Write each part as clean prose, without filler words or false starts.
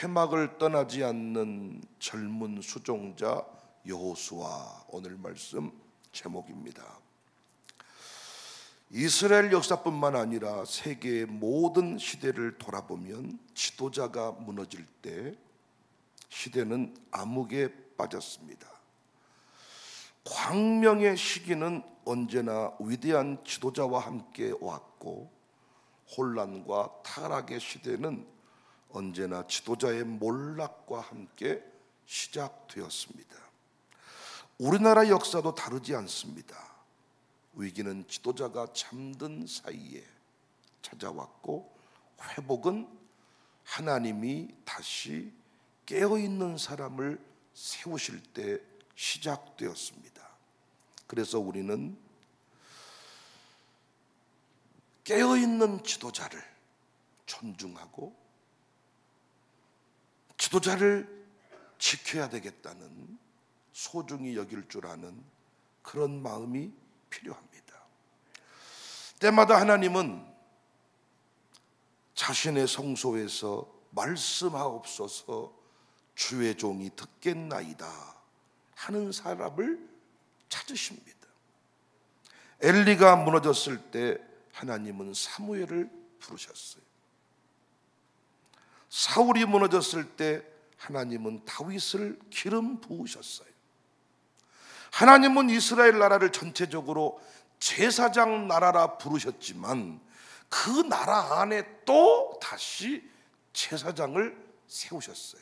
회막을 떠나지 않는 젊은 수종자 여호수아, 오늘 말씀 제목입니다. 이스라엘 역사뿐만 아니라 세계의 모든 시대를 돌아보면 지도자가 무너질 때 시대는 암흑에 빠졌습니다. 광명의 시기는 언제나 위대한 지도자와 함께 왔고, 혼란과 타락의 시대는 언제나 지도자의 몰락과 함께 시작되었습니다. 우리나라 역사도 다르지 않습니다. 위기는 지도자가 잠든 사이에 찾아왔고, 회복은 하나님이 다시 깨어있는 사람을 세우실 때 시작되었습니다. 그래서 우리는 깨어있는 지도자를 존중하고 지도자를 지켜야 되겠다는, 소중히 여길 줄 아는 그런 마음이 필요합니다. 때마다 하나님은 자신의 성소에서 말씀하옵소서 주의 종이 듣겠나이다 하는 사람을 찾으십니다. 엘리가 무너졌을 때 하나님은 사무엘을 부르셨어요. 사울이 무너졌을 때 하나님은 다윗을 기름 부으셨어요. 하나님은 이스라엘 나라를 전체적으로 제사장 나라라 부르셨지만 그 나라 안에 또 다시 제사장을 세우셨어요.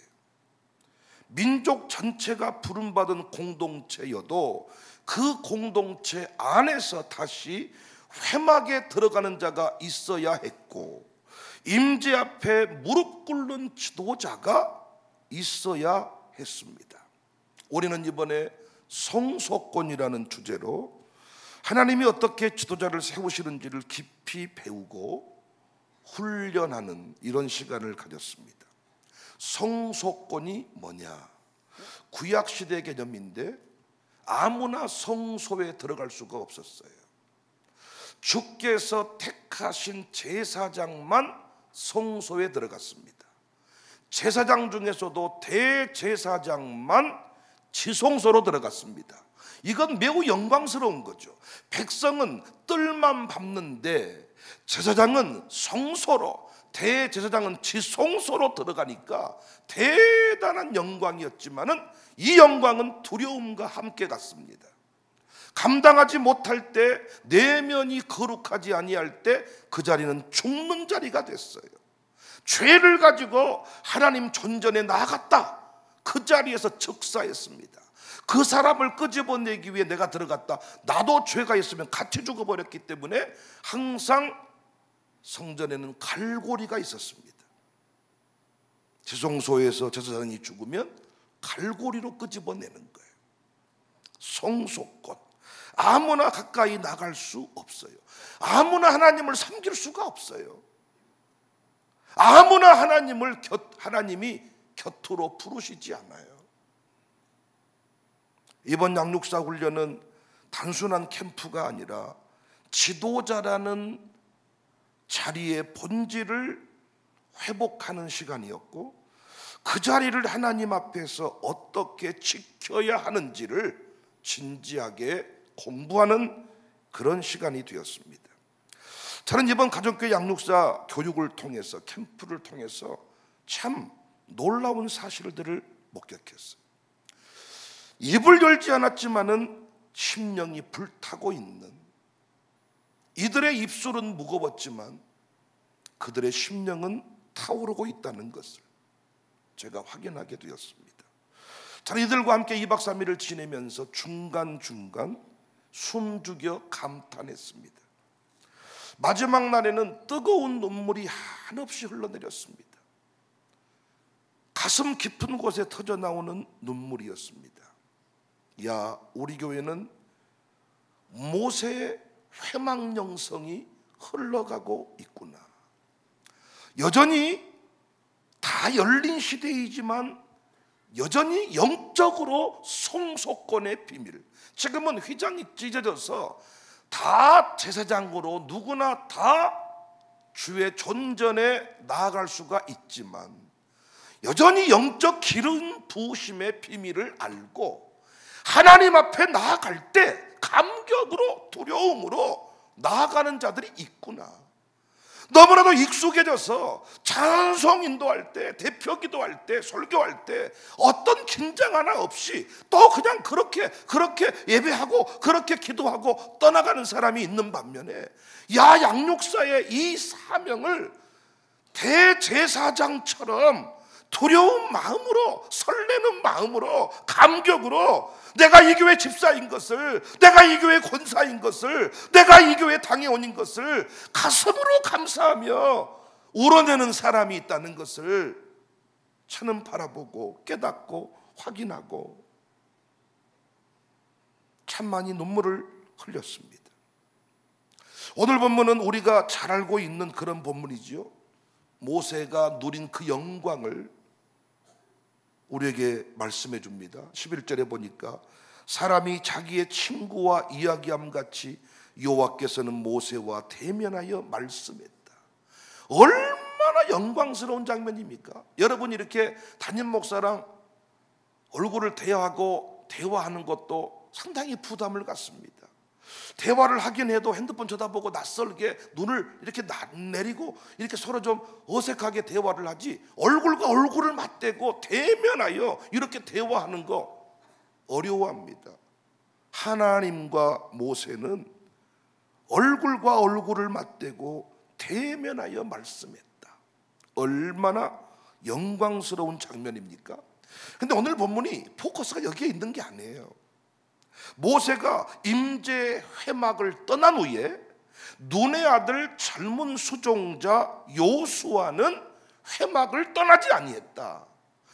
민족 전체가 부름받은 공동체여도 그 공동체 안에서 다시 회막에 들어가는 자가 있어야 했고, 임재 앞에 무릎 꿇는 지도자가 있어야 했습니다. 우리는 이번에 성소권이라는 주제로 하나님이 어떻게 지도자를 세우시는지를 깊이 배우고 훈련하는 이런 시간을 가졌습니다. 성소권이 뭐냐? 구약시대 개념인데 아무나 성소에 들어갈 수가 없었어요. 주께서 택하신 제사장만 성소에 들어갔습니다. 제사장 중에서도 대제사장만 지성소로 들어갔습니다. 이건 매우 영광스러운 거죠. 백성은 뜰만 밟는데 제사장은 성소로, 대제사장은 지성소로 들어가니까 대단한 영광이었지만은 이 영광은 두려움과 함께 갔습니다. 감당하지 못할 때, 내면이 거룩하지 아니할 때 그 자리는 죽는 자리가 됐어요. 죄를 가지고 하나님 존전에 나아갔다, 그 자리에서 즉사했습니다. 그 사람을 끄집어내기 위해 내가 들어갔다, 나도 죄가 있으면 같이 죽어버렸기 때문에 항상 성전에는 갈고리가 있었습니다. 지성소에서 제사장이 죽으면 갈고리로 끄집어내는 거예요. 성소권, 아무나 가까이 나갈 수 없어요. 아무나 하나님을 섬길 수가 없어요. 아무나 하나님이 곁으로 부르시지 않아요. 이번 양육사 훈련은 단순한 캠프가 아니라 지도자라는 자리의 본질을 회복하는 시간이었고, 그 자리를 하나님 앞에서 어떻게 지켜야 하는지를 진지하게 공부하는 그런 시간이 되었습니다. 저는 이번 가족교회 양육사 교육을 통해서, 캠프를 통해서 참 놀라운 사실들을 목격했어요. 입을 열지 않았지만은 심령이 불타고 있는, 이들의 입술은 무거웠지만 그들의 심령은 타오르고 있다는 것을 제가 확인하게 되었습니다. 저는 이들과 함께 2박 3일을 지내면서 중간중간 숨죽여 감탄했습니다. 마지막 날에는 뜨거운 눈물이 한없이 흘러내렸습니다. 가슴 깊은 곳에 터져나오는 눈물이었습니다. 야, 우리 교회는 모세의 회막 영성이 흘러가고 있구나. 여전히 다 열린 시대이지만 여전히 영적으로 성소권의 비밀, 지금은 휘장이 찢어져서 다 제사장으로 누구나 다 주의 존전에 나아갈 수가 있지만 여전히 영적 기름 부으심의 비밀을 알고 하나님 앞에 나아갈 때 감격으로 두려움으로 나아가는 자들이 있구나. 너무나도 익숙해져서 찬송 인도할 때, 대표 기도할 때, 설교할 때 어떤 긴장 하나 없이 또 그냥 그렇게 예배하고 그렇게 기도하고 떠나가는 사람이 있는 반면에 양육사의 이 사명을 대제사장처럼 두려운 마음으로, 설레는 마음으로, 감격으로 내가 이 교회 집사인 것을, 내가 이 교회 권사인 것을, 내가 이 교회 당회원인 것을 가슴으로 감사하며 우러내는 사람이 있다는 것을 저는 바라보고 깨닫고 확인하고 참 많이 눈물을 흘렸습니다. 오늘 본문은 우리가 잘 알고 있는 그런 본문이지요. 모세가 누린 그 영광을 우리에게 말씀해 줍니다. 11절에 보니까 사람이 자기의 친구와 이야기함 같이 여호와께서는 모세와 대면하여 말씀했다. 얼마나 영광스러운 장면입니까? 여러분, 이렇게 담임 목사랑 얼굴을 대화하는 것도 상당히 부담을 갖습니다. 대화를 하긴 해도 핸드폰 쳐다보고 낯설게 눈을 이렇게 내리고 이렇게 서로 좀 어색하게 대화를 하지, 얼굴과 얼굴을 맞대고 대면하여 이렇게 대화하는 거 어려워합니다. 하나님과 모세는 얼굴과 얼굴을 맞대고 대면하여 말씀했다. 얼마나 영광스러운 장면입니까? 근데 오늘 본문이 포커스가 여기에 있는 게 아니에요. 모세가 임재 회막을 떠난 후에 눈의 아들 젊은 수종자 여호수아는 회막을 떠나지 아니했다.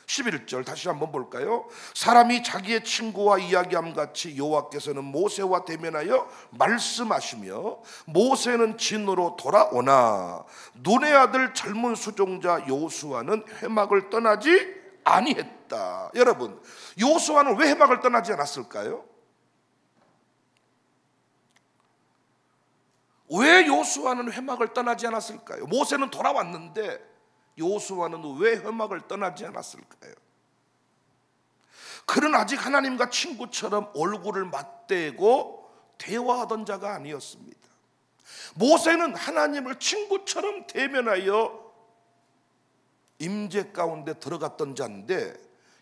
11절 다시 한번 볼까요? 사람이 자기의 친구와 이야기함 같이 여호와께서는 모세와 대면하여 말씀하시며 모세는 진으로 돌아오나 눈의 아들 젊은 수종자 여호수아는 회막을 떠나지 아니했다. 여러분, 여호수아는 왜 회막을 떠나지 않았을까요? 왜 여호수아는 회막을 떠나지 않았을까요? 모세는 돌아왔는데 여호수아는 왜 회막을 떠나지 않았을까요? 그는 아직 하나님과 친구처럼 얼굴을 맞대고 대화하던 자가 아니었습니다. 모세는 하나님을 친구처럼 대면하여 임재 가운데 들어갔던 자인데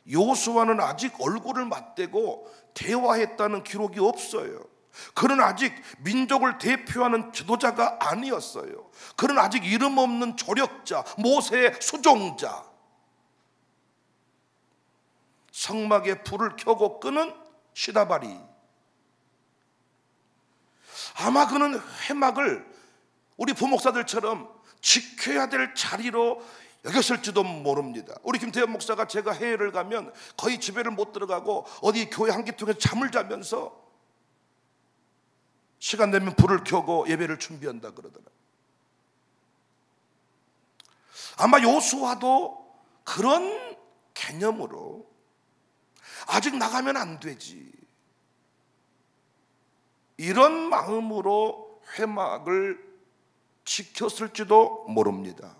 여호수아는 아직 얼굴을 맞대고 대화했다는 기록이 없어요. 그는 아직 민족을 대표하는 지도자가 아니었어요. 그는 아직 이름 없는 조력자, 모세의 수종자. 성막에 불을 켜고 끄는 시다바리. 아마 그는 회막을 우리 부목사들처럼 지켜야 될 자리로 여겼을지도 모릅니다. 우리 김태현 목사가 제가 해외를 가면 거의 집에를 못 들어가고 어디 교회 한기통에서 잠을 자면서 시간 되면 불을 켜고 예배를 준비한다 그러더라고요. 아마 여호수아도 그런 개념으로 아직 나가면 안 되지, 이런 마음으로 회막을 지켰을지도 모릅니다.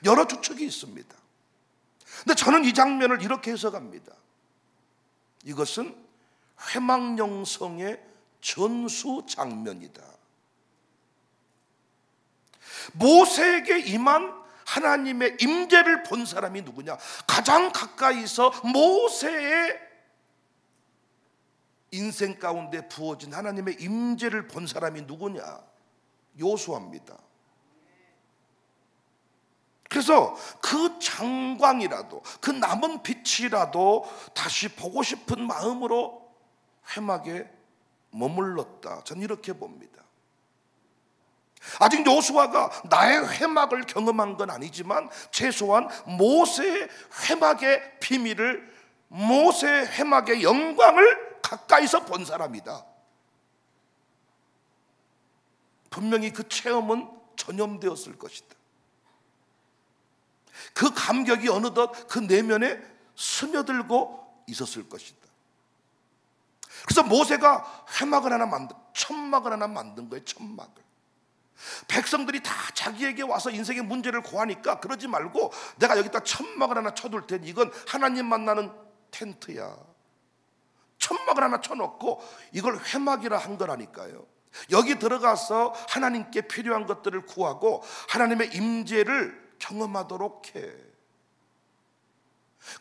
여러 추측이 있습니다. 근데 저는 이 장면을 이렇게 해석합니다. 이것은 회막 영성의 전수 장면이다. 모세에게 임한 하나님의 임재를 본 사람이 누구냐? 가장 가까이서 모세의 인생 가운데 부어진 하나님의 임재를 본 사람이 누구냐? 여호수아입니다. 그래서 그 장광이라도, 그 남은 빛이라도 다시 보고 싶은 마음으로 회막에 머물렀다. 전 이렇게 봅니다. 아직 여호수아가 나의 회막을 경험한 건 아니지만 최소한 모세의 회막의 비밀을, 모세의 회막의 영광을 가까이서 본 사람이다. 분명히 그 체험은 전염되었을 것이다. 그 감격이 어느덧 그 내면에 스며들고 있었을 것이다. 그래서 모세가 회막을 하나 천막을 하나 만든 거예요. 천막을. 백성들이 다 자기에게 와서 인생의 문제를 고하니까 그러지 말고 내가 여기다 천막을 하나 쳐둘 테니 이건 하나님 만나는 텐트야. 천막을 하나 쳐놓고 이걸 회막이라 한 거라니까요. 여기 들어가서 하나님께 필요한 것들을 구하고 하나님의 임재를 경험하도록 해.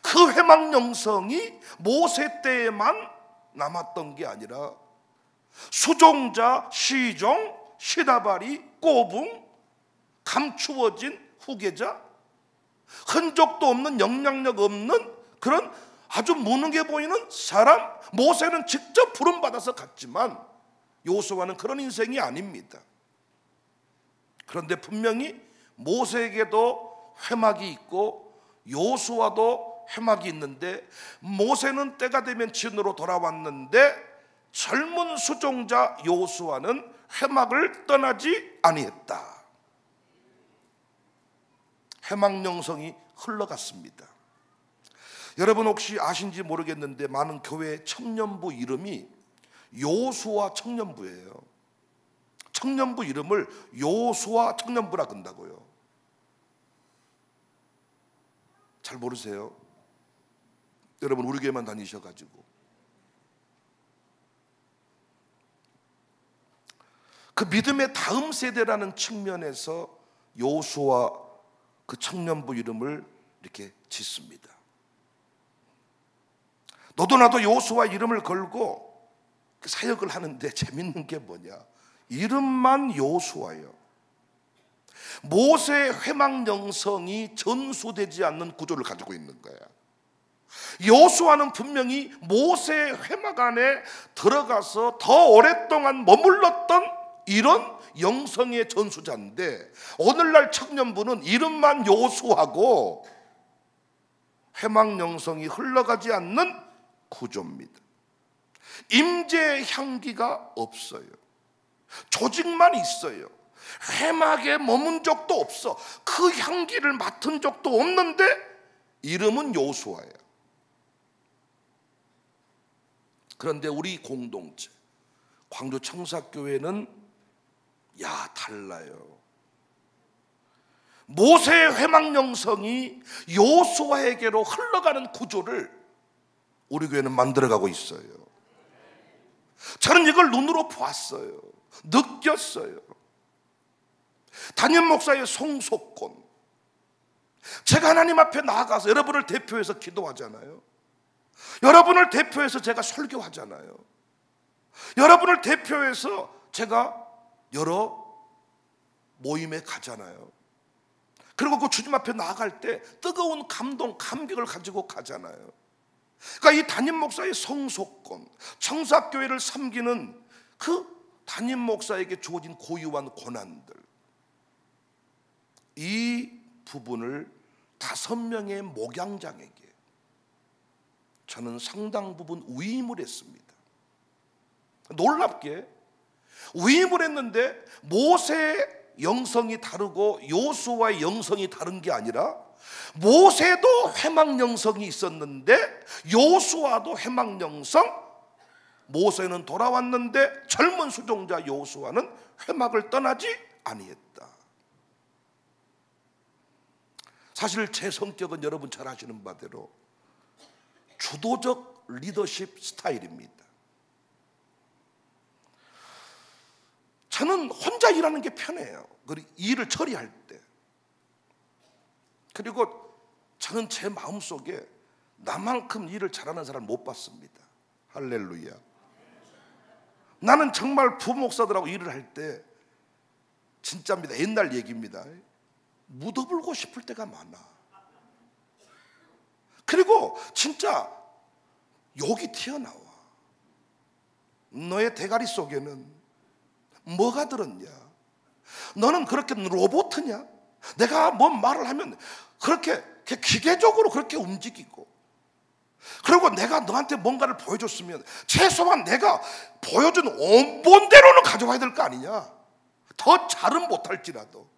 그 회막 영성이 모세 때에만 남았던 게 아니라 수종자, 시종, 시다바리, 꼬붕, 감추어진 후계자, 흔적도 없는 영향력 없는 그런 아주 무능해 보이는 사람, 모세는 직접 부름받아서 갔지만 여호수아는 그런 인생이 아닙니다. 그런데 분명히 모세에게도 회막이 있고 여호수아도 회막이 있는데 모세는 때가 되면 지은으로 돌아왔는데 젊은 수종자 여호수아는 회막을 떠나지 아니했다. 회막 영성이 흘러갔습니다. 여러분 혹시 아신지 모르겠는데 많은 교회 청년부 이름이 여호수아 청년부예요. 청년부 이름을 여호수아 청년부라 그런다고요. 잘 모르세요? 여러분 우리 교회만 다니셔가지고. 그 믿음의 다음 세대라는 측면에서 여호수아 그 청년부 이름을 이렇게 짓습니다. 너도 나도 여호수아 이름을 걸고 사역을 하는데 재밌는 게 뭐냐? 이름만 여호수아예요. 모세의 회막 영성이 전수되지 않는 구조를 가지고 있는 거야. 여호수아는 분명히 모세의 회막 안에 들어가서 더 오랫동안 머물렀던 이런 영성의 전수자인데 오늘날 청년부는 이름만 여호수아고 회막 영성이 흘러가지 않는 구조입니다. 임재의 향기가 없어요. 조직만 있어요. 회막에 머문 적도 없어. 그 향기를 맡은 적도 없는데 이름은 여호수아예요. 그런데 우리 공동체 광주 청사교회는 달라요. 모세의 회막 영성이 여호수아에게로 흘러가는 구조를 우리 교회는 만들어가고 있어요. 저는 이걸 눈으로 보았어요. 느꼈어요. 담임 목사의 송속권. 제가 하나님 앞에 나아가서 여러분을 대표해서 기도하잖아요. 여러분을 대표해서 제가 설교하잖아요. 여러분을 대표해서 제가 여러 모임에 가잖아요. 그리고 그 주님 앞에 나아갈 때 뜨거운 감동, 감격을 가지고 가잖아요. 그러니까 이 담임 목사의 성소권, 청사교회를 섬기는 그 담임 목사에게 주어진 고유한 권한들, 이 부분을 5명의 목양장에게 저는 상당 부분 위임을 했습니다. 놀랍게 위임을 했는데 모세의 영성이 다르고 여호수아의 영성이 다른 게 아니라 모세도 회막 영성이 있었는데 여호수아도 회막 영성, 모세는 돌아왔는데 젊은 수종자 여호수아는 회막을 떠나지 아니했다. 사실 제 성격은 여러분 잘 아시는 바대로 주도적 리더십 스타일입니다. 저는 혼자 일하는 게 편해요. 그리고 일을 처리할 때. 그리고 저는 제 마음속에 나만큼 일을 잘하는 사람을 못 봤습니다. 할렐루야. 나는 정말 부목사들하고 일을 할 때 진짜입니다. 옛날 얘기입니다. 묻어불고 싶을 때가 많아. 그리고 진짜 욕이 튀어나와. 너의 대가리 속에는 뭐가 들었냐? 너는 그렇게 로봇이냐? 내가 뭔 말을 하면 그렇게 기계적으로 그렇게 움직이고, 그리고 내가 너한테 뭔가를 보여줬으면 최소한 내가 보여준 원본대로는 가져와야 될 거 아니냐? 더 잘은 못할지라도.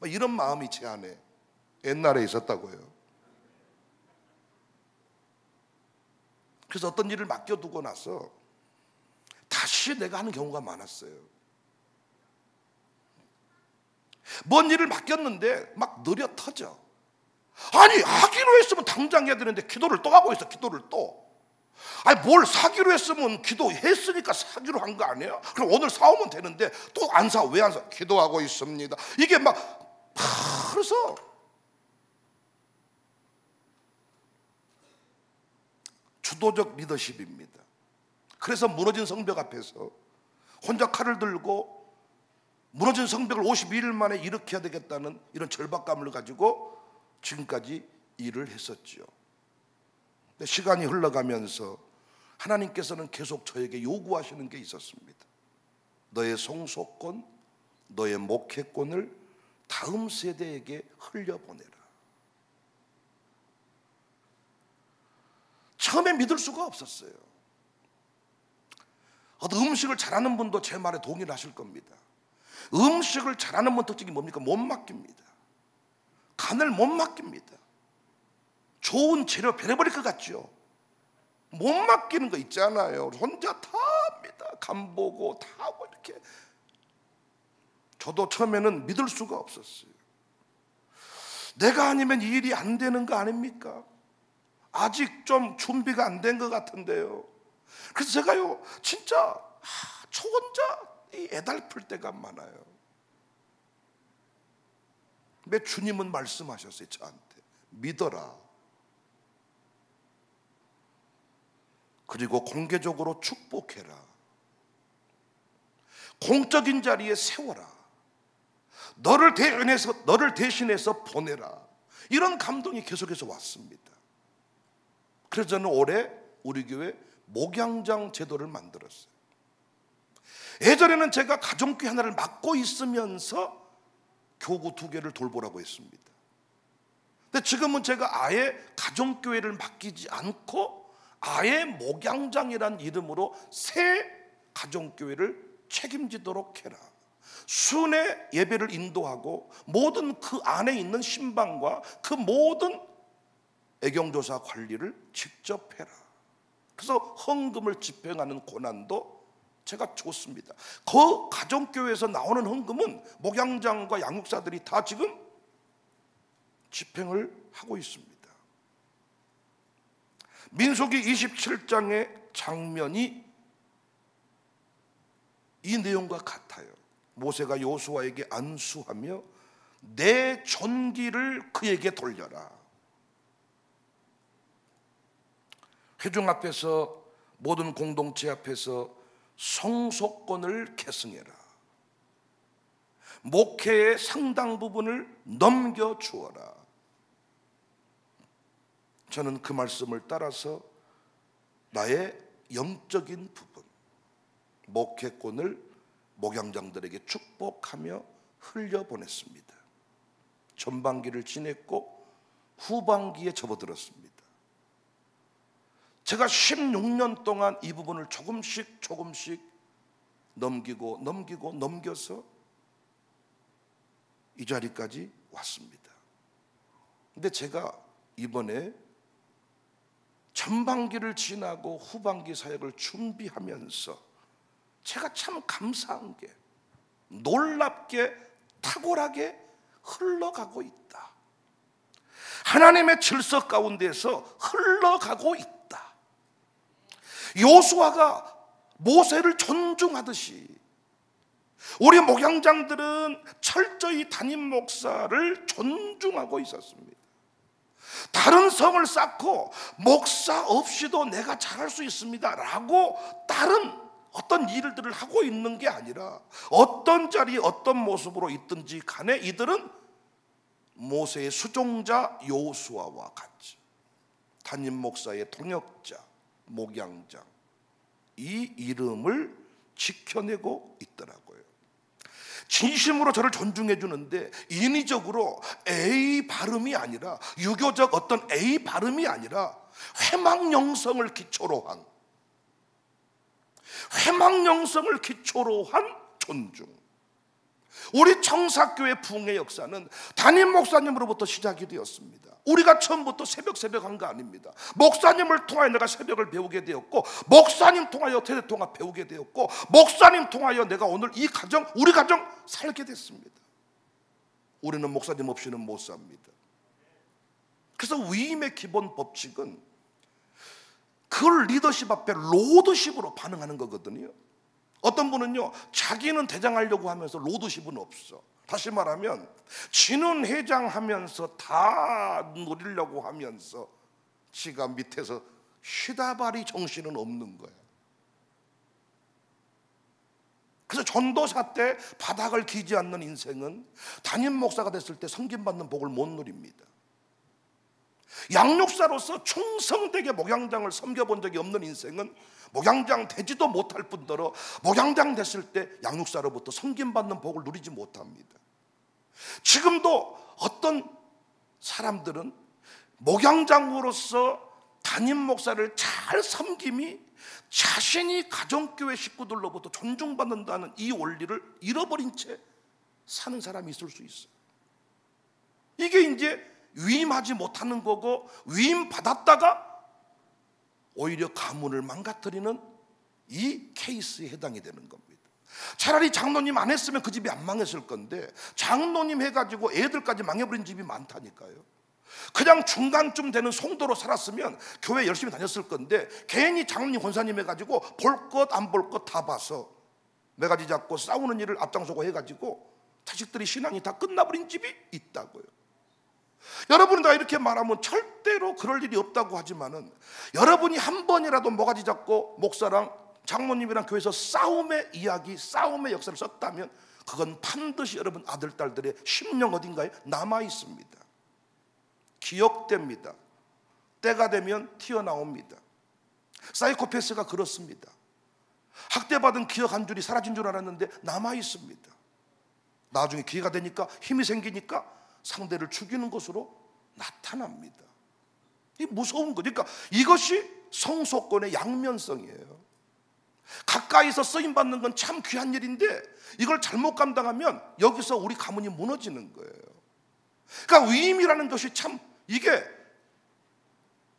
이런 마음이 제 안에 옛날에 있었다고요. 그래서 어떤 일을 맡겨두고 나서 다시 내가 하는 경우가 많았어요. 뭔 일을 맡겼는데 막 느려 터져. 아니, 하기로 했으면 당장 해야 되는데 기도를 또 하고 있어. 기도를 또. 아니, 뭘 사기로 했으면 기도했으니까 사기로 한 거 아니에요? 그럼 오늘 사오면 되는데 또 안 사. 왜 안 사? 기도하고 있습니다. 이게 막 그래서 주도적 리더십입니다. 그래서 무너진 성벽 앞에서 혼자 칼을 들고 무너진 성벽을 52일 만에 일으켜야 되겠다는 이런 절박감을 가지고 지금까지 일을 했었지요. 근데 시간이 흘러가면서 하나님께서는 계속 저에게 요구하시는 게 있었습니다. 너의 성소권, 너의 목회권을 다음 세대에게 흘려보내라. 처음에 믿을 수가 없었어요. 어떤 음식을 잘하는 분도 제 말에 동의를 하실 겁니다. 음식을 잘하는 분 특징이 뭡니까? 못 맡깁니다. 간을 못 맡깁니다. 좋은 재료 배려버릴 것 같죠? 못 맡기는 거 있잖아요. 혼자 다 합니다. 간 보고 다 하고 이렇게. 저도 처음에는 믿을 수가 없었어요. 내가 아니면 이 일이 안 되는 거 아닙니까? 아직 좀 준비가 안 된 것 같은데요. 그래서 제가요 진짜 저 혼자 애달플 때가 많아요. 근데 주님은 말씀하셨어요. 저한테 믿어라. 그리고 공개적으로 축복해라. 공적인 자리에 세워라. 너를 대신해서 보내라. 이런 감동이 계속해서 왔습니다. 그래서 저는 올해 우리 교회 목양장 제도를 만들었어요. 예전에는 제가 가정교회 하나를 맡고 있으면서 교구 2개를 돌보라고 했습니다. 근데 지금은 제가 아예 가정교회를 맡기지 않고 아예 목양장이라는 이름으로 새 가정교회를 책임지도록 해라. 순회 예배를 인도하고 모든 그 안에 있는 신방과 그 모든 애경조사 관리를 직접 해라. 그래서 헌금을 집행하는 권한도 제가 줬습니다. 그 가정교회에서 나오는 헌금은 목양장과 양육사들이 다 지금 집행을 하고 있습니다. 민수기 27장의 장면이 이 내용과 같아요. 모세가 여호수아에게 안수하며 내 존귀를 그에게 돌려라. 회중 앞에서 모든 공동체 앞에서 성소권을 계승해라. 목회의 상당 부분을 넘겨주어라. 저는 그 말씀을 따라서 나의 영적인 부분, 목회권을 목양장들에게 축복하며 흘려보냈습니다. 전반기를 지냈고 후반기에 접어들었습니다. 제가 16년 동안 이 부분을 조금씩 넘겨서 이 자리까지 왔습니다. 근데 제가 이번에 전반기를 지나고 후반기 사역을 준비하면서 제가 참 감사한 게 놀랍게 탁월하게 흘러가고 있다. 하나님의 질서 가운데서 흘러가고 있다. 여호수아가 모세를 존중하듯이 우리 목양장들은 철저히 담임 목사를 존중하고 있었습니다. 다른 성을 쌓고 목사 없이도 내가 잘할 수 있습니다 라고 다른 어떤 일들을 하고 있는 게 아니라 어떤 자리 어떤 모습으로 있든지 간에 이들은 모세의 수종자 여호수아와 같이 담임 목사의 통역자, 목양장 이 이름을 지켜내고 있더라고요. 진심으로 저를 존중해 주는데 인위적으로 A 발음이 아니라 유교적 어떤 A 발음이 아니라 회망영성을 기초로 한 존중. 우리 청사교회 부흥의 역사는 담임 목사님으로부터 시작이 되었습니다. 우리가 처음부터 새벽 한 거 아닙니다. 목사님을 통하여 내가 새벽을 배우게 되었고, 목사님 통하여 세대통합 배우게 되었고, 목사님 통하여 내가 오늘 이 가정, 우리 가정 살게 됐습니다. 우리는 목사님 없이는 못 삽니다. 그래서 위임의 기본 법칙은 그 리더십 앞에 로드십으로 반응하는 거거든요. 어떤 분은요, 자기는 대장하려고 하면서 로드십은 없어. 다시 말하면 지는 회장하면서 다 누리려고 하면서 지가 밑에서 쉬다발이 정신은 없는 거야. 그래서 전도사 때 바닥을 기지 않는 인생은 담임 목사가 됐을 때 섬김받는 복을 못 누립니다. 양육사로서 충성되게 목양장을 섬겨본 적이 없는 인생은 목양장 되지도 못할 뿐더러 목양장 됐을 때 양육사로부터 섬김받는 복을 누리지 못합니다. 지금도 어떤 사람들은 목양장으로서 담임 목사를 잘 섬김이 자신이 가정교회 식구들로부터 존중받는다는 이 원리를 잃어버린 채 사는 사람이 있을 수 있어요. 이게 이제 위임하지 못하는 거고, 위임 받았다가 오히려 가문을 망가뜨리는 이 케이스에 해당이 되는 겁니다. 차라리 장로님 안 했으면 그 집이 안 망했을 건데, 장로님 해가지고 애들까지 망해버린 집이 많다니까요. 그냥 중간쯤 되는 송도로 살았으면 교회 열심히 다녔을 건데, 괜히 장로님 권사님 해가지고 볼 것 안 볼 것 다 봐서 매가지 잡고 싸우는 일을 앞장서고 해가지고 자식들이 신앙이 다 끝나버린 집이 있다고요. 여러분이 다 이렇게 말하면 절대로 그럴 일이 없다고 하지만은, 여러분이 한 번이라도 모가지 잡고 목사랑 장모님이랑 교회에서 싸움의 이야기, 싸움의 역사를 썼다면 그건 반드시 여러분 아들, 딸들의 심령 어딘가에 남아 있습니다. 기억됩니다. 때가 되면 튀어나옵니다. 사이코패스가 그렇습니다. 학대받은 기억 한 줄이 사라진 줄 알았는데 남아 있습니다. 나중에 기회가 되니까, 힘이 생기니까 상대를 죽이는 것으로 나타납니다. 이 무서운 거죠. 그러니까 이것이 성소권의 양면성이에요. 가까이서 쓰임받는 건 참 귀한 일인데 이걸 잘못 감당하면 여기서 우리 가문이 무너지는 거예요. 그러니까 위임이라는 것이 참 이게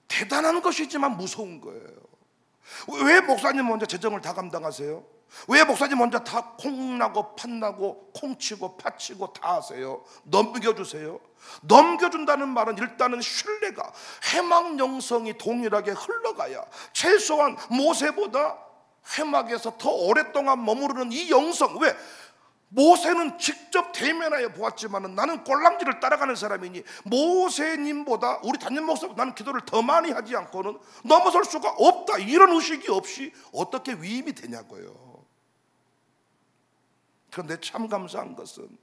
대단한 것이지만 무서운 거예요. 왜 목사님 먼저 재정을 다 감당하세요? 왜 목사님 먼저 다 콩나고 팥나고 콩치고 팥치고 다 하세요? 넘겨주세요. 넘겨준다는 말은 일단은 신뢰가, 회막 영성이 동일하게 흘러가야 최소한 모세보다 회막에서 더 오랫동안 머무르는 이 영성. 왜? 모세는 직접 대면하여 보았지만 나는 꼴랑지를 따라가는 사람이니 모세님보다 우리 담임 목사 나는 기도를 더 많이 하지 않고는 넘어설 수가 없다. 이런 의식이 없이 어떻게 위임이 되냐고요. 그런데 참 감사한 것은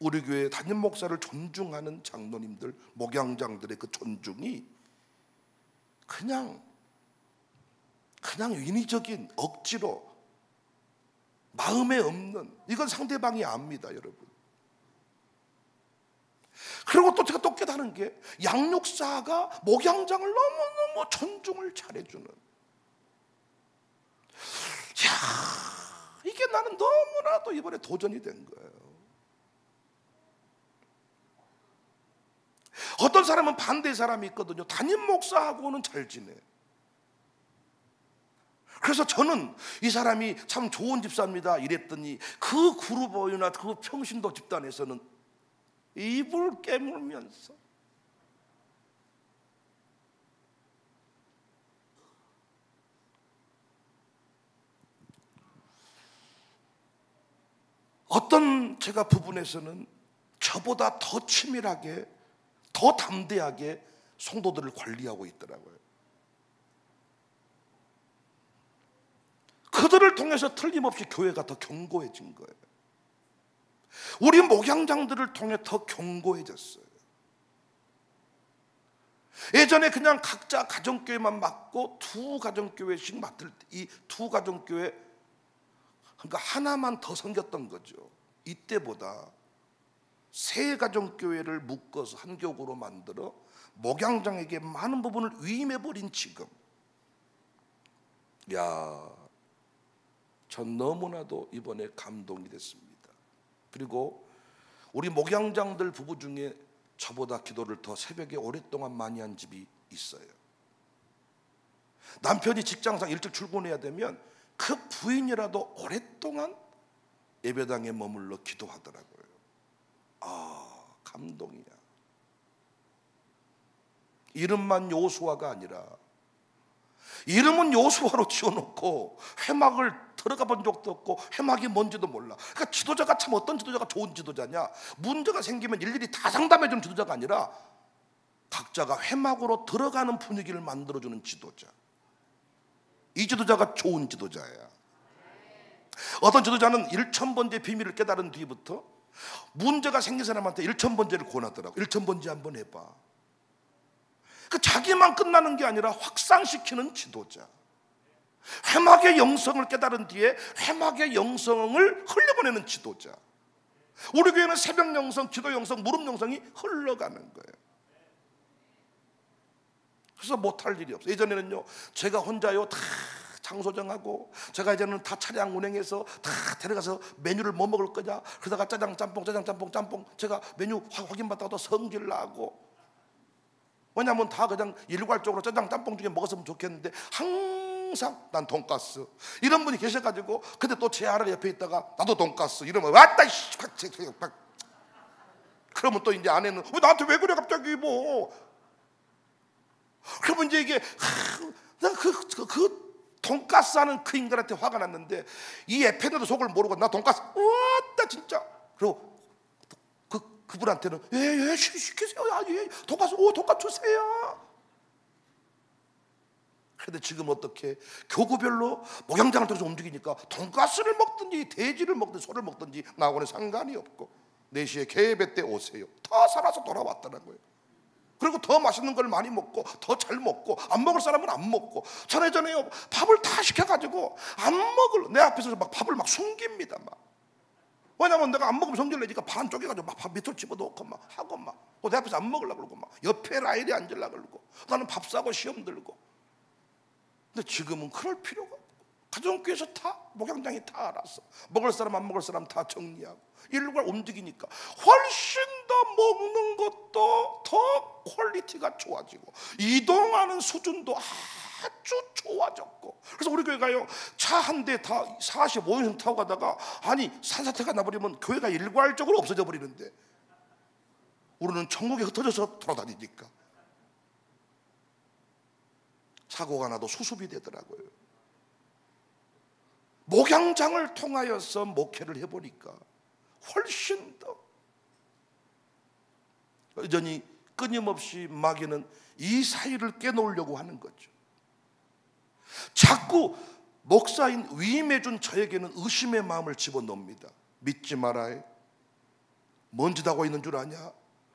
우리 교회 담임 목사를 존중하는 장로님들, 목양장들의 그 존중이 그냥 인위적인 억지로 마음에 없는, 이건 상대방이 압니다, 여러분. 그리고 또 제가 또 깨달은 게 양육사가 목양장을 너무너무 존중을 잘해주는, 이게 나는 너무나도 이번에 도전이 된 거예요. 어떤 사람은 반대의 사람이 있거든요. 담임 목사하고는 잘 지내. 그래서 저는 이 사람이 참 좋은 집사입니다 이랬더니 그 그룹이나 그 평신도 집단에서는 입을 깨물면서 어떤 제가 부분에서는 저보다 더 치밀하게, 더 담대하게 성도들을 관리하고 있더라고요. 그들을 통해서 틀림없이 교회가 더 견고해진 거예요. 우리 목양장들을 통해 더 견고해졌어요. 예전에 그냥 각자 가정교회만 맡고 두 가정교회씩 맡을 때 이 두 가정교회, 그러니까 하나만 더 섬겼던 거죠. 이때보다 세 가정교회를 묶어서 한 교구로 만들어 목양장에게 많은 부분을 위임해버린 지금, 전 너무나도 이번에 감동이 됐습니다. 그리고 우리 목양장들 부부 중에 저보다 기도를 더 새벽에 오랫동안 많이 한 집이 있어요. 남편이 직장상 일찍 출근해야 되면 그 부인이라도 오랫동안 예배당에 머물러 기도하더라고요. 감동이야. 이름만 요수아가 아니라 이름은 요수아로 지어놓고 회막을 들어가 본 적도 없고 회막이 뭔지도 몰라. 그러니까 지도자가 참 어떤 지도자가 좋은 지도자냐, 문제가 생기면 일일이 다 상담해 주는 지도자가 아니라 각자가 회막으로 들어가는 분위기를 만들어주는 지도자. 이 지도자가 좋은 지도자야. 어떤 지도자는 1000번째 비밀을 깨달은 뒤부터 문제가 생긴 사람한테 1000번째를 권하더라고. 1000번째 한번 해봐. 그 자기만 끝나는 게 아니라 확산시키는 지도자. 회막의 영성을 깨달은 뒤에 회막의 영성을 흘려보내는 지도자. 우리 교회는 새벽 영성, 기도 영성, 무릎 영성이 흘러가는 거예요. 그래서 못할 일이 없어요. 예전에는요, 제가 혼자요 다 장소 정하고, 제가 이제는 다 차량 운행해서 다 데려가서 메뉴를 뭐 먹을 거냐, 그러다가 짜장 짬뽕 제가 메뉴 확인받다가 또 성질 나고. 왜냐하면 다 그냥 일괄적으로 짜장 짬뽕 중에 먹었으면 좋겠는데 항상 난 돈가스, 이런 분이 계셔가지고, 근데 또 제 아래 옆에 있다가 나도 돈가스 이러면 왔다 이씨, 그러면 또 이제 아내는 왜 나한테 왜 그래 갑자기 뭐. 그러면 이제 이게 그 돈가스 하는 그 인간한테 화가 났는데, 이 에페드도 속을 모르고 나 돈가스 왔다 진짜. 그리고 그분한테는 예 시키세요. 예 돈가스 주세요. 그런데 지금 어떻게 교구별로 목양장을 통해서 움직이니까 돈가스를 먹든지 돼지를 먹든지 소를 먹든지 나하고는 상관이 없고 4시에 개배 때 오세요. 다 살아서 돌아왔다는 거예요. 그리고 더 맛있는 걸 많이 먹고 더 잘 먹고, 안 먹을 사람은 안 먹고. 전에 밥을 다 시켜가지고 안 먹을, 내 앞에서 막 밥을 막 숨깁니다. 막. 왜냐면 내가 안 먹으면 성질 내니까 반 쪼개가지고 막 밥 밑으로 집어넣고 막 하고 막, 내 앞에서 안 먹으려고 그러고 막 옆에 라인에 앉으려고 그러고, 나는 밥 사고 시험 들고. 근데 지금은 그럴 필요가 없고, 가정교회에서 다 목양장이 다 알아서 먹을 사람 안 먹을 사람 다 정리하고 일괄 움직이니까 훨씬 더 먹는 것도 더 퀄리티가 좋아지고 이동하는 수준도 아주 좋아졌고. 그래서 우리 교회가요, 차 한 대 다 45인승 타고 가다가 아니 산사태가 나버리면 교회가 일괄적으로 없어져 버리는데, 우리는 천국에 흩어져서 돌아다니니까 사고가 나도 수습이 되더라고요. 목양장을 통하여서 목회를 해보니까 훨씬 더 여전히 끊임없이 마귀는 이 사이를 깨놓으려고 하는 거죠. 자꾸 목사인 위임해준 저에게는 의심의 마음을 집어넣습니다. 믿지 마라. 뭔 짓 하고 있는 줄 아냐.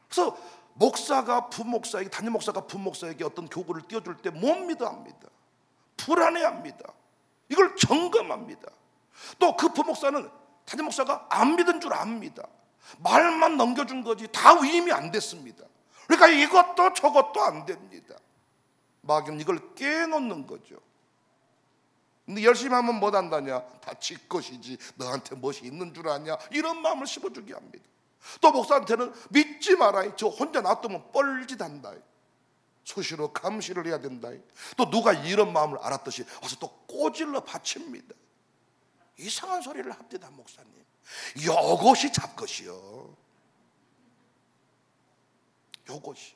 그래서 목사가 부목사에게, 담임 목사가 부목사에게 어떤 교구를 띄워줄 때 못 믿어합니다. 불안해합니다. 이걸 점검합니다. 또 그 부목사는 담임 목사가 안 믿은 줄 압니다. 말만 넘겨준 거지 다 위임이 안 됐습니다. 그러니까 이것도 저것도 안 됩니다. 마귀는 이걸 깨놓는 거죠. 근데 열심히 하면 못 한다냐, 다 지 것이지 너한테 무엇이 있는 줄 아냐, 이런 마음을 심어주게 합니다. 또 목사한테는 믿지 마라, 저 혼자 놔두면 뻘짓한다, 수시로 감시를 해야 된다. 또 누가 이런 마음을 알았듯이 와서 또 꼬질러 바칩니다. 이상한 소리를 합니다. 목사님, 요것이 잡것이요. 요것이.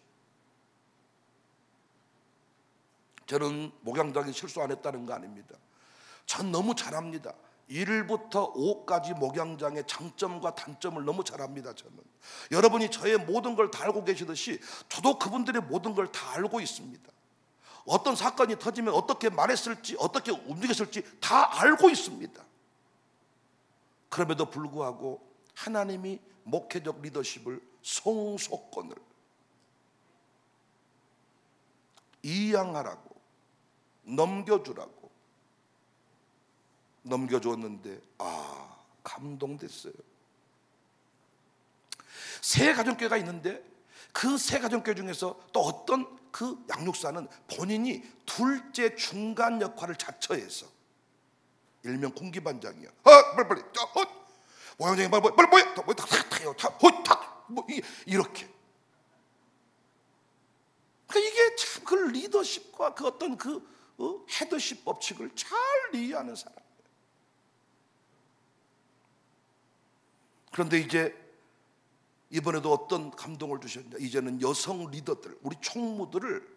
저는 목양장에 실수 안 했다는 거 아닙니다. 전 너무 잘합니다. 1부터 5까지 목양장의 장점과 단점을 너무 잘합니다. 저는 여러분이 저의 모든 걸 다 알고 계시듯이 저도 그분들의 모든 걸 다 알고 있습니다. 어떤 사건이 터지면 어떻게 말했을지, 어떻게 움직였을지 다 알고 있습니다. 그럼에도 불구하고 하나님이 목회적 리더십을, 성소권을 이양하라고, 넘겨주라고 넘겨줬는데 감동됐어요. 세 가정교회가 있는데 그 세 가정교회 중에서 또 어떤 그 양육사는 본인이 둘째 중간 역할을 자처해서, 일명 공기반장이야. 빨리 모양장이 빨리 이렇게. 그러니까 이게 참 그 리더십과 그 어떤 헤드십 법칙을 잘 이해하는 사람. 그런데 이제 이번에도 어떤 감동을 주셨냐? 이제는 여성 리더들, 우리 총무들을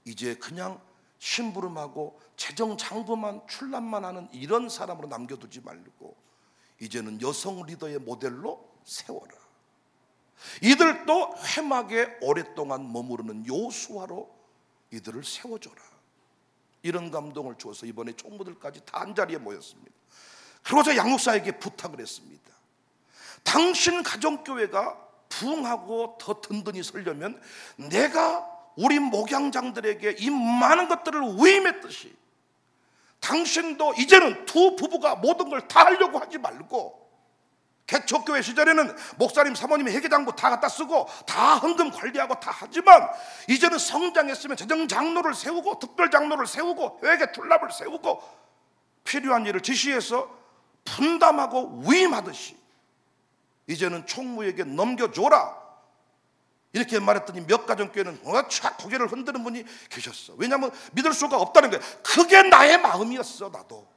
이제 그냥 심부름하고 재정장부만 출납만 하는 이런 사람으로 남겨두지 말고 이제는 여성 리더의 모델로 세워라. 이들도 회막에 오랫동안 머무르는 요수아로 이들을 세워줘라. 이런 감동을 주어서 이번에 총무들까지 다 한자리에 모였습니다. 그러고서 양육사에게 부탁을 했습니다. 당신 가정교회가 부흥하고 더 든든히 서려면 내가 우리 목양장들에게 이 많은 것들을 위임했듯이 당신도 이제는 두 부부가 모든 걸 다 하려고 하지 말고, 개척교회 시절에는 목사님 사모님이 회계장부 다 갖다 쓰고 다 헌금 관리하고 다 하지만 이제는 성장했으면 재정장로를 세우고 특별장로를 세우고 회계 출납을 세우고 필요한 일을 지시해서 분담하고 위임하듯이 이제는 총무에게 넘겨줘라. 이렇게 말했더니 몇 가정교회는 촥 고개를 흔드는 분이 계셨어. 왜냐하면 믿을 수가 없다는 거예요. 그게 나의 마음이었어. 나도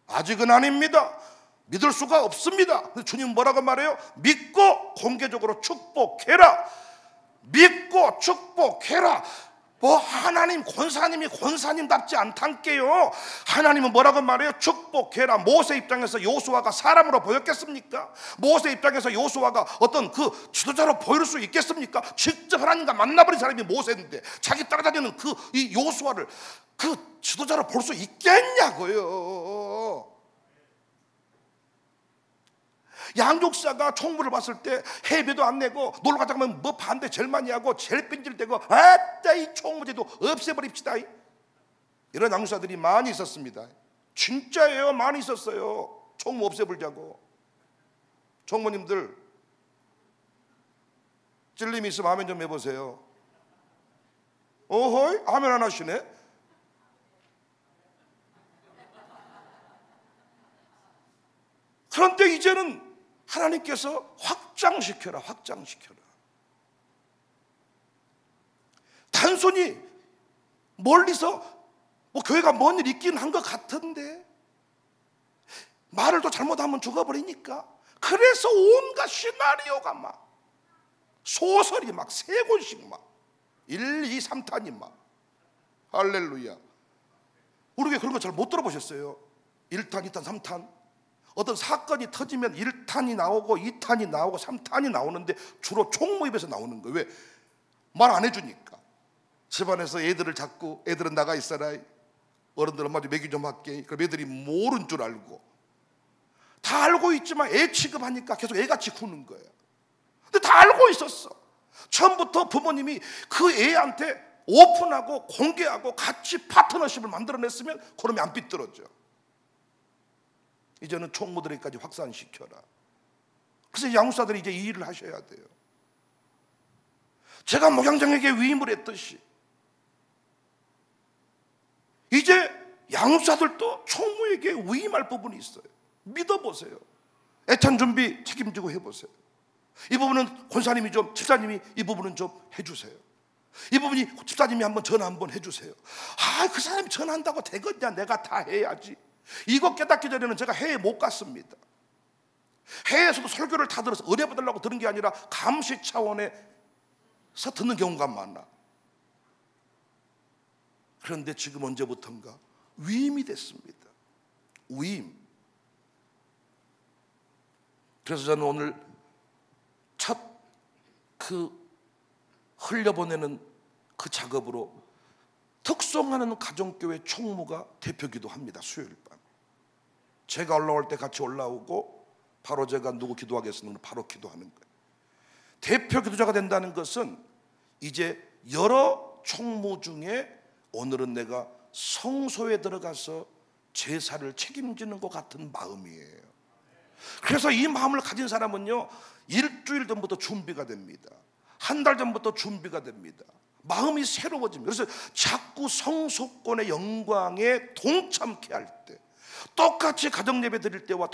아직은 아닙니다. 믿을 수가 없습니다. 근데 주님 뭐라고 말해요? 믿고 공개적으로 축복해라. 믿고 축복해라. 뭐 하나님 권사님이 권사님답지 않단께요. 하나님은 뭐라고 말해요? 축복해라. 모세 입장에서 요수아가 사람으로 보였겠습니까? 모세 입장에서 요수아가 어떤 그 지도자로 보일 수 있겠습니까? 직접 하나님과 만나버린 사람이 모세인데 자기 따라다니는 그 이 요수아를 그 지도자로 볼 수 있겠냐고요. 양육사가 총무를 봤을 때 회비도 안 내고 놀러 가자고 하면 뭐 반대 제일 많이 하고 제일 뺀질대고 아따 이 총무제도 없애버립시다, 이런 양육사들이 많이 있었습니다. 진짜예요. 많이 있었어요. 총무 없애버리자고. 총무님들 찔림이 있으면 아멘 좀 해보세요. 어허이 아멘 안 하시네. 그런데 이제는 하나님께서 확장시켜라. 확장시켜라. 단순히 멀리서 뭐 교회가 뭔 일 있긴 한 것 같은데 말을 또 잘못하면 죽어버리니까 그래서 온갖 시나리오가 막 소설이 막 3권씩 막 1, 2, 3탄이 막 할렐루야. 우리 교회 그런 거 잘 못 들어보셨어요? 1탄, 2탄, 3탄. 어떤 사건이 터지면 1탄이 나오고 2탄이 나오고 3탄이 나오는데 주로 총무 입에서 나오는 거예요. 왜? 말 안 해주니까. 집안에서 애들을 잡고 애들은 나가 있어라. 어른들 엄마 좀 먹이 좀 할게. 그럼 애들이 모른 줄 알고 다 알고 있지만 애 취급하니까 계속 애같이 구는 거예요. 근데 다 알고 있었어. 처음부터 부모님이 그 애한테 오픈하고 공개하고 같이 파트너십을 만들어냈으면 그러면 안 삐뚤어져. 이제는 총무들에게까지 확산시켜라. 그래서 양육사들이 이제 이 일을 하셔야 돼요. 제가 목양장에게 위임을 했듯이 이제 양육사들도 총무에게 위임할 부분이 있어요. 믿어보세요. 애찬 준비 책임지고 해보세요. 이 부분은 권사님이 좀, 집사님이 이 부분은 좀 해주세요. 이 부분이 집사님이 한번 전화 한번 해주세요. 아, 그 사람이 전화한다고 되겠냐? 내가 다 해야지. 이거 깨닫기 전에는 제가 해외 못 갔습니다. 해외에서도 설교를 다 들어서 의뢰 받으려고 들은 게 아니라 감시 차원에서 듣는 경우가 많아. 그런데 지금 언제부턴가 위임이 됐습니다. 위임. 그래서 저는 오늘 첫 그 흘려보내는 그 작업으로 특송하는 가정교회 총무가 대표기도 합니다. 수요일 밤 제가 올라올 때 같이 올라오고 바로 제가 누구 기도하겠습니까? 바로 기도하는 거예요. 대표 기도자가 된다는 것은 이제 여러 총무 중에 오늘은 내가 성소에 들어가서 제사를 책임지는 것 같은 마음이에요. 그래서 이 마음을 가진 사람은요, 일주일 전부터 준비가 됩니다. 한 달 전부터 준비가 됩니다. 마음이 새로워집니다. 그래서 자꾸 성소권의 영광에 동참케 할 때, 똑같이 가정예배 드릴 때와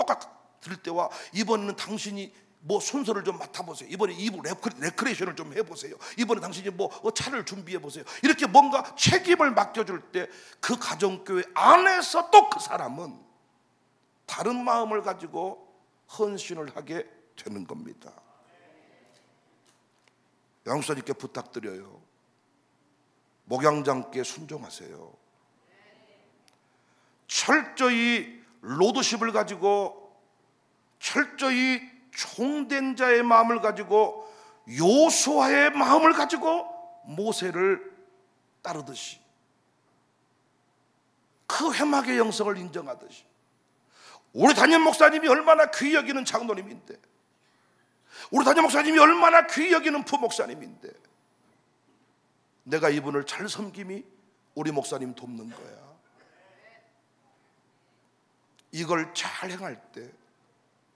드릴 때와 이번에는 당신이 뭐 순서를 좀 맡아보세요. 이번에 이브 레크레이션을 좀 해보세요. 이번에 당신이 뭐 차를 준비해보세요. 이렇게 뭔가 책임을 맡겨줄 때 그 가정교회 안에서 또 그 사람은 다른 마음을 가지고 헌신을 하게 되는 겁니다. 양수사님께 부탁드려요. 목양장께 순종하세요. 철저히 로드십을 가지고, 철저히 총된 자의 마음을 가지고, 요수아의 마음을 가지고 모세를 따르듯이, 그 회막의 영성을 인정하듯이, 우리 담임 목사님이 얼마나 귀히 여기는 장로님인데, 우리 담임 목사님이 얼마나 귀히 여기는 부목사님인데, 내가 이분을 잘 섬김이 우리 목사님 돕는 거야. 이걸 잘 행할 때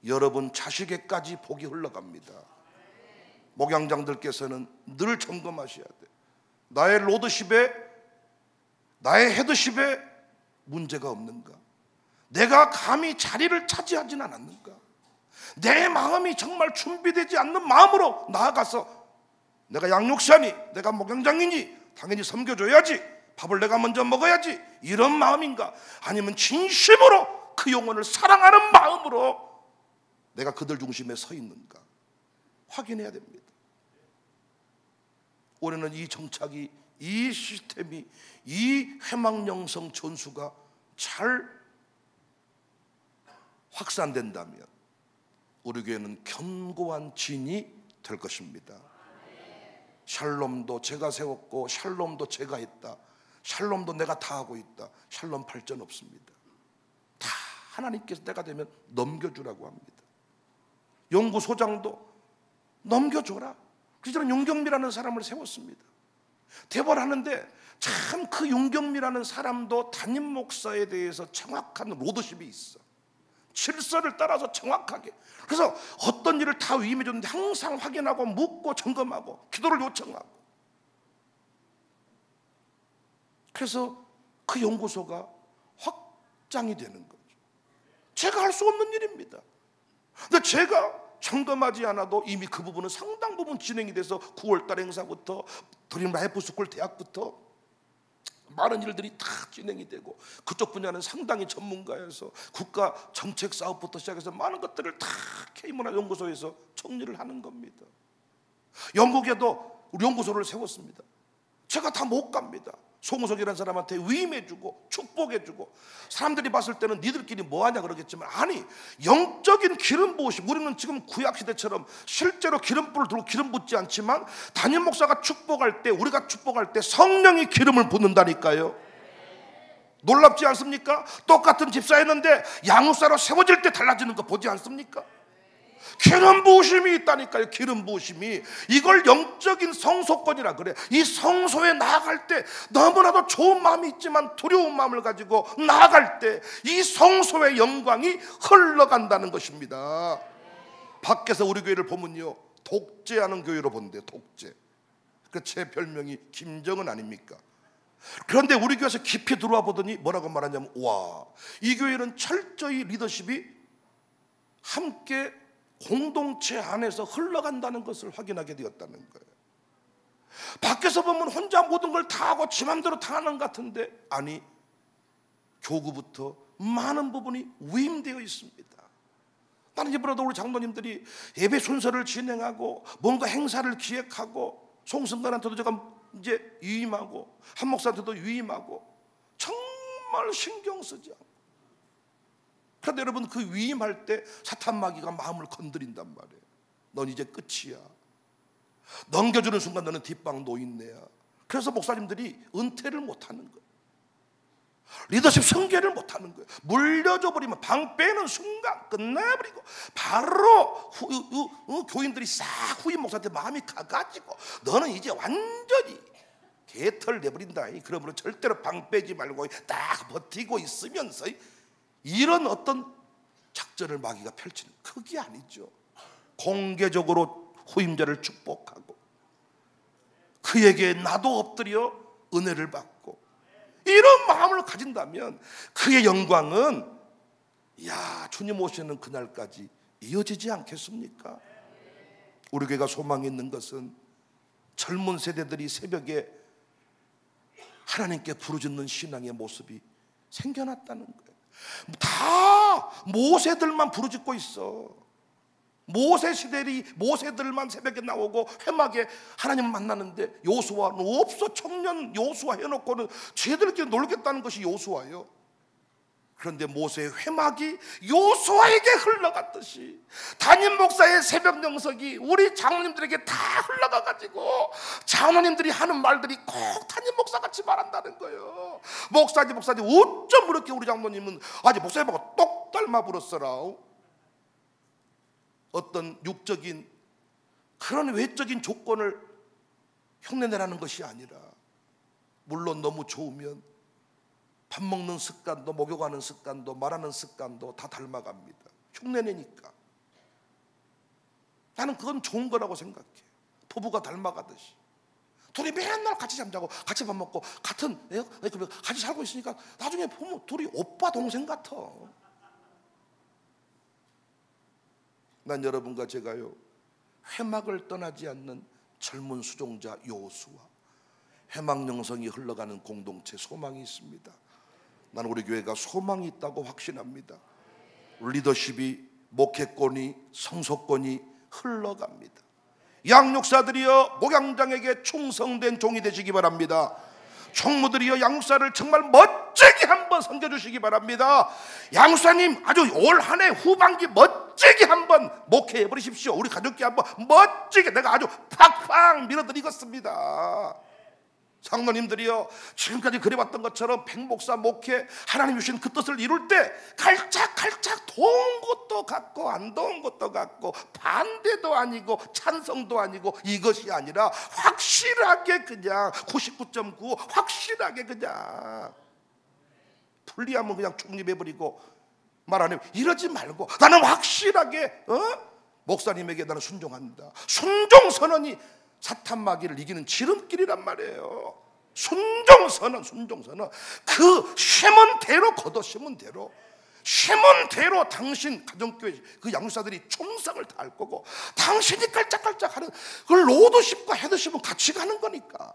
여러분 자식에까지 복이 흘러갑니다. 목양장들께서는 늘 점검하셔야 돼. 나의 로드십에, 나의 헤드십에 문제가 없는가? 내가 감히 자리를 차지하진 않았는가? 내 마음이 정말 준비되지 않는 마음으로 나아가서, 내가 양육사니, 내가 목양장이니 당연히 섬겨줘야지, 밥을 내가 먼저 먹어야지, 이런 마음인가? 아니면 진심으로 그 영혼을 사랑하는 마음으로 내가 그들 중심에 서 있는가? 확인해야 됩니다. 올해는 이 정착이, 이 시스템이, 이 회막영성 전수가 잘 확산된다면 우리 교회는 견고한 진이 될 것입니다. 샬롬도 제가 세웠고, 샬롬도 제가 했다, 샬롬도 내가 다 하고 있다, 샬롬 발전 없습니다. 다 하나님께서 때가 되면 넘겨주라고 합니다. 연구소장도 넘겨줘라. 그래서 저는 윤경미라는 사람을 세웠습니다. 대벌하는데 참 그 윤경미라는 사람도 담임 목사에 대해서 정확한 로드십이 있어. 질서를 따라서 정확하게. 그래서 어떤 일을 다 위임해 줬는데 항상 확인하고 묻고 점검하고 기도를 요청하고. 그래서 그 연구소가 확장이 되는 거죠. 제가 할 수 없는 일입니다. 근데 제가 점검하지 않아도 이미 그 부분은 상당 부분 진행이 돼서 9월달 행사부터 드림 라이프 스쿨 대학부터 많은 일들이 다 진행이 되고, 그쪽 분야는 상당히 전문가여서 국가 정책 사업부터 시작해서 많은 것들을 다 K문화연구소에서 정리를 하는 겁니다. 영국에도 우리 연구소를 세웠습니다. 제가 다 못 갑니다. 송우석이라는 사람한테 위임해주고 축복해주고, 사람들이 봤을 때는 니들끼리 뭐하냐 그러겠지만, 아니, 영적인 기름 부으심, 우리는 지금 구약시대처럼 실제로 기름불을 들고 기름 붓지 않지만 담임 목사가 축복할 때, 우리가 축복할 때 성령이 기름을 붓는다니까요. 놀랍지 않습니까? 똑같은 집사였는데 양육사로 세워질 때 달라지는 거 보지 않습니까? 기름 부으심이 있다니까요. 기름 부으심이. 이걸 영적인 성소권이라 그래. 이 성소에 나아갈 때 너무나도 좋은 마음이 있지만 두려운 마음을 가지고 나아갈 때 이 성소의 영광이 흘러간다는 것입니다. 밖에서 우리 교회를 보면요, 독재하는 교회로 본대요. 독재. 그 제 별명이 김정은 아닙니까? 그런데 우리 교회에서 깊이 들어와 보더니 뭐라고 말하냐면, 와, 이 교회는 철저히 리더십이 함께 공동체 안에서 흘러간다는 것을 확인하게 되었다는 거예요. 밖에서 보면 혼자 모든 걸 다 하고 지 맘대로 다 하는 것 같은데, 아니, 교구부터 많은 부분이 위임되어 있습니다. 나는 이번에도 우리 장로님들이 예배 순서를 진행하고 뭔가 행사를 기획하고, 송승관한테도 제가 이제 위임하고, 한 목사한테도 위임하고, 정말 신경 쓰지 않고. 그런데 여러분, 그 위임할 때 사탄 마귀가 마음을 건드린단 말이에요. 넌 이제 끝이야. 넘겨주는 순간 너는 뒷방 노인네야. 그래서 목사님들이 은퇴를 못하는 거예요. 리더십 승계를 못하는 거예요. 물려줘 버리면 방 빼는 순간 끝내버리고, 바로 교인들이 싹 후임 목사한테 마음이 가가지고, 너는 이제 완전히 개털 내버린다. 그러므로 절대로 방 빼지 말고 딱 버티고 있으면서 이런 어떤 작전을 마귀가 펼치는, 그게 아니죠. 공개적으로 후임자를 축복하고 그에게 나도 엎드려 은혜를 받고, 이런 마음을 가진다면 그의 영광은, 야, 주님 오시는 그날까지 이어지지 않겠습니까? 우리 교회가 소망이 있는 것은 젊은 세대들이 새벽에 하나님께 부르짖는 신앙의 모습이 생겨났다는 거예요. 다 모세들만 부르짖고 있어. 모세 시대리 모세들만 새벽에 나오고 회막에 하나님을 만나는데 여호수아는 없어. 청년 여호수아 해놓고는 쟤들끼리 놀겠다는 것이 여호수아예요. 그런데 모세의 회막이 여호수아에게 흘러갔듯이 담임 목사의 새벽 영석이 우리 장로님들에게 다 흘러가가지고 장로님들이 하는 말들이 꼭 담임 목사같이 말한다는 거예요. 목사님 어쩜 그렇게 우리 장로님은 아직 목사님하고 똑 닮아 불었어라. 어떤 육적인 그런 외적인 조건을 흉내내라는 것이 아니라, 물론 너무 좋으면 밥 먹는 습관도, 목욕하는 습관도, 말하는 습관도 다 닮아갑니다. 흉내내니까. 나는 그건 좋은 거라고 생각해. 부부가 닮아가듯이 둘이 맨날 같이 잠자고 같이 밥 먹고 같은 같이 살고 있으니까 나중에 보면 둘이 오빠 동생 같아. 난 여러분과 제가요, 회막을 떠나지 않는 젊은 수종자 여호수아, 회막 영성이 흘러가는 공동체 소망이 있습니다. 나는 우리 교회가 소망이 있다고 확신합니다. 리더십이, 목회권이, 성소권이 흘러갑니다. 양육사들이여 목양장에게 충성된 종이 되시기 바랍니다. 총무들이여 양육사를 정말 멋지게 한번 섬겨주시기 바랍니다. 양육사님 아주 올 한 해 후반기 멋지게 한번 목회해 버리십시오. 우리 가족께 한번 멋지게 내가 아주 팍팍 밀어드리겠습니다. 장로님들이여 지금까지 그래왔던 것처럼 백목사 목회 하나님 주신 그 뜻을 이룰 때 갈짝갈짝 도운 것도 같고 안 도운 것도 같고 반대도 아니고 찬성도 아니고 이것이 아니라 확실하게 그냥 99.9 확실하게 그냥 불리하면 그냥 중립해버리고 말 안 해요. 이러지 말고 나는 확실하게 목사님에게 나는 순종한다. 순종선언이 사탄마귀를 이기는 지름길이란 말이에요. 순종선언 그 쉐문대로 걷어 쉐문대로 당신 가정교회 그 양육사들이 총성을 다할 거고 당신이 깔짝깔짝 하는 그 로드십과 헤드십은 같이 가는 거니까.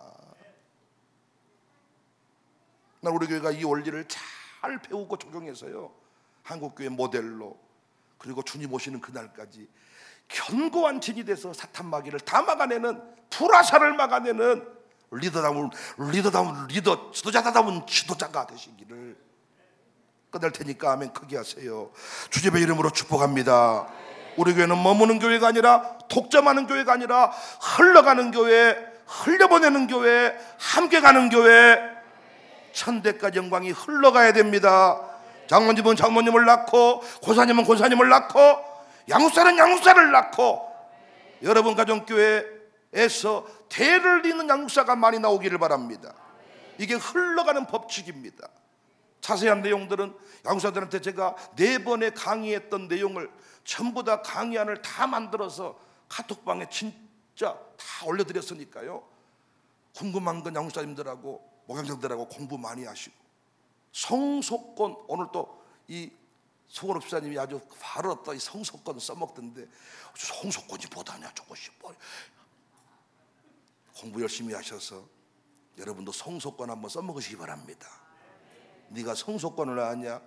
난 우리 교회가 이 원리를 잘 배우고 적용해서요, 한국교회 모델로, 그리고 주님 오시는 그날까지 견고한 진이 돼서 사탄마귀를 다 막아내는, 불화살을 막아내는 리더다운 리더, 지도자다운 지도자가 되시기를. 끝낼 테니까 아멘 크게 하세요. 주님의 이름으로 축복합니다. 우리 교회는 머무는 교회가 아니라, 독점하는 교회가 아니라 흘러가는 교회, 흘려보내는 교회, 함께 가는 교회, 천대까지 영광이 흘러가야 됩니다. 장로님은 장로님을 낳고, 권사님은 권사님을 낳고, 양육사는 양육사를 낳고, 여러분 가정교회에서 대를 잇는 양육사가 많이 나오기를 바랍니다. 이게 흘러가는 법칙입니다. 자세한 내용들은 양육사들한테 제가 4번의 강의했던 내용을 전부 다 강의안을 다 만들어서 카톡방에 진짜 다 올려드렸으니까요, 궁금한 건 양육사님들하고 목양자들하고 공부 많이 하시고, 성소권, 오늘 또 이 소원업 집사님이 아주 바로 또 이 성소권 써먹던데, 성소권이 뭐다냐 저것이 뭐. 공부 열심히 하셔서 여러분도 성소권 한번 써먹으시기 바랍니다. 네가 성소권을 아냐?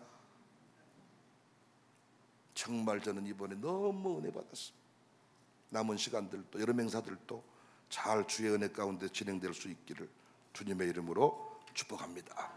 정말 저는 이번에 너무 은혜 받았습니다. 남은 시간들도 여름 행사들도 잘 주의 은혜 가운데 진행될 수 있기를 주님의 이름으로 축복합니다.